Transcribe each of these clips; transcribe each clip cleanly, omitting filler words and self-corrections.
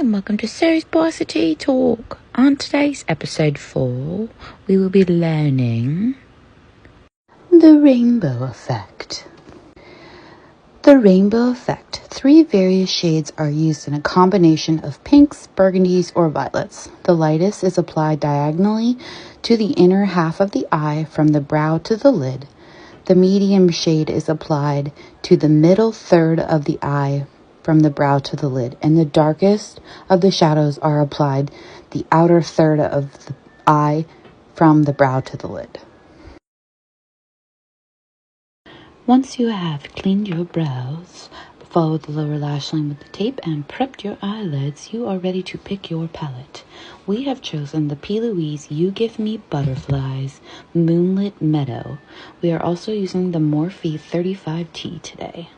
and welcome to Sarah's Varsity Talk. On today's episode 4, we will be learning the rainbow effect. The rainbow effect. 3 various shades are used in a combination of pinks, burgundies, or violets. The lightest is applied diagonally to the inner half of the eye from the brow to the lid. The medium shade is applied to the middle third of the eye from the brow to the lid, and the darkest of the shadows are applied the outer third of the eye from the brow to the lid. Once you have cleaned your brows, followed the lower lash line with the tape, and prepped your eyelids, you are ready to pick your palette. We have chosen the P. Louise You Give Me Butterflies Moonlit Meadow. We are also using the Morphe 35T today.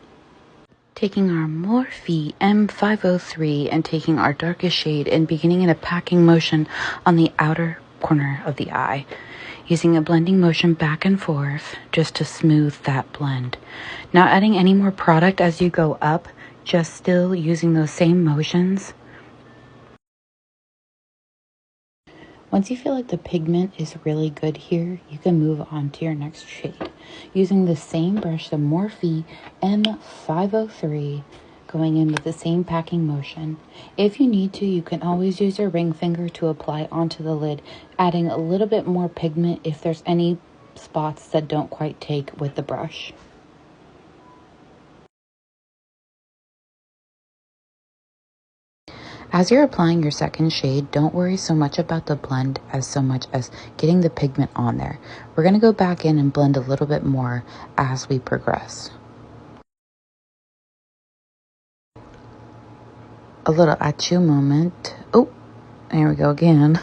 Taking our Morphe M503 and taking our darkest shade and beginning in a packing motion on the outer corner of the eye, using a blending motion back and forth just to smooth that blend. Not adding any more product as you go up, just still using those same motions. Once you feel like the pigment is really good here, you can move on to your next shade. Using the same brush, the Morphe M503, going in with the same packing motion. If you need to, you can always use your ring finger to apply onto the lid, adding a little bit more pigment if there's any spots that don't quite take with the brush. As you're applying your second shade, don't worry so much about the blend as so much as getting the pigment on there. We're going to go back in and blend a little bit more as we progress. A little achoo moment. Oh, there we go again.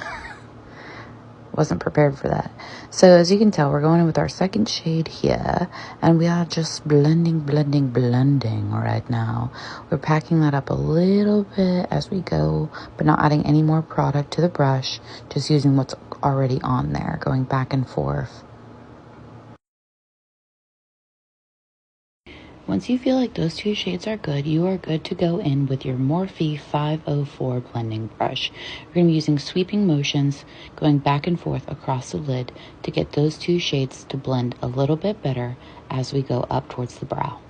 Wasn't prepared for that. So as you can tell, we're going in with our second shade here, and we are just blending right now. We're packing that up a little bit as we go, but not adding any more product to the brush, just using what's already on there, going back and forth. Once you feel like those 2 shades are good, you are good to go in with your Morphe 504 blending brush. We're going to be using sweeping motions, going back and forth across the lid to get those 2 shades to blend a little bit better as we go up towards the brow.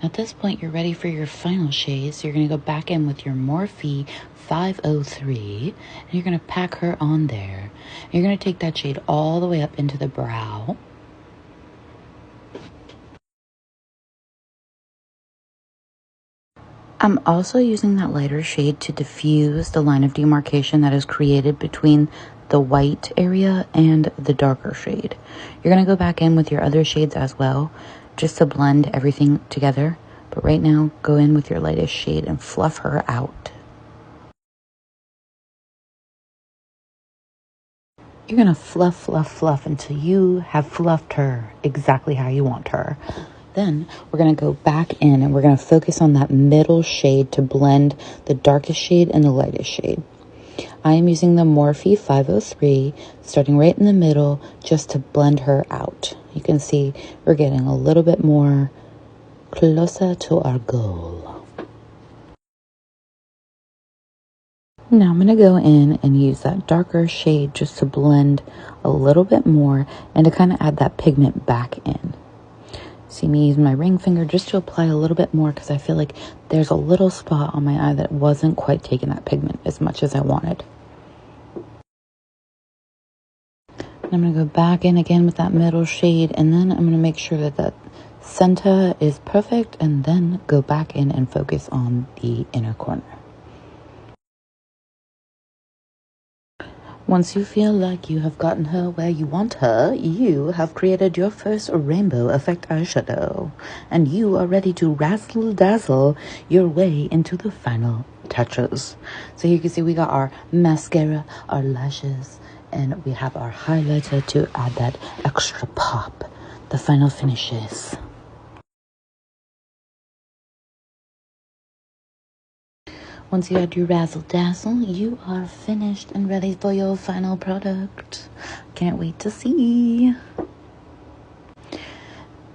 At this point, you're ready for your final shade, so you're going to go back in with your Morphe 503, and you're going to pack her on there. You're going to take that shade all the way up into the brow. I'm also using that lighter shade to diffuse the line of demarcation that is created between the white area and the darker shade. You're going to go back in with your other shades as well, just to blend everything together. But right now, go in with your lightest shade and fluff her out. You're going to fluff until you have fluffed her exactly how you want her. Then we're going to go back in and we're going to focus on that middle shade to blend the darkest shade and the lightest shade. I am using the Morphe 503, starting right in the middle, just to blend her out. You can see we're getting a little bit more closer to our goal. Now I'm going to go in and use that darker shade just to blend a little bit more and to kind of add that pigment back in. See me use my ring finger just to apply a little bit more because I feel like there's a little spot on my eye that wasn't quite taking that pigment as much as I wanted. I'm going to go back in again with that middle shade, and then I'm going to make sure that that center is perfect, and then go back in and focus on the inner corner. Once you feel like you have gotten her where you want her, you have created your first rainbow effect eyeshadow, and you are ready to razzle-dazzle your way into the final touches. So you can see we got our mascara, our lashes, and we have our highlighter to add that extra pop, the final finishes. Once you add your razzle-dazzle, you are finished and ready for your final product. Can't wait to see.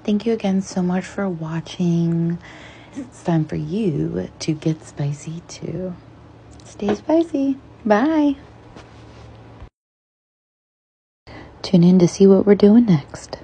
Thank you again so much for watching. It's time for you to get spicy too. Stay spicy. Bye. Tune in to see what we're doing next.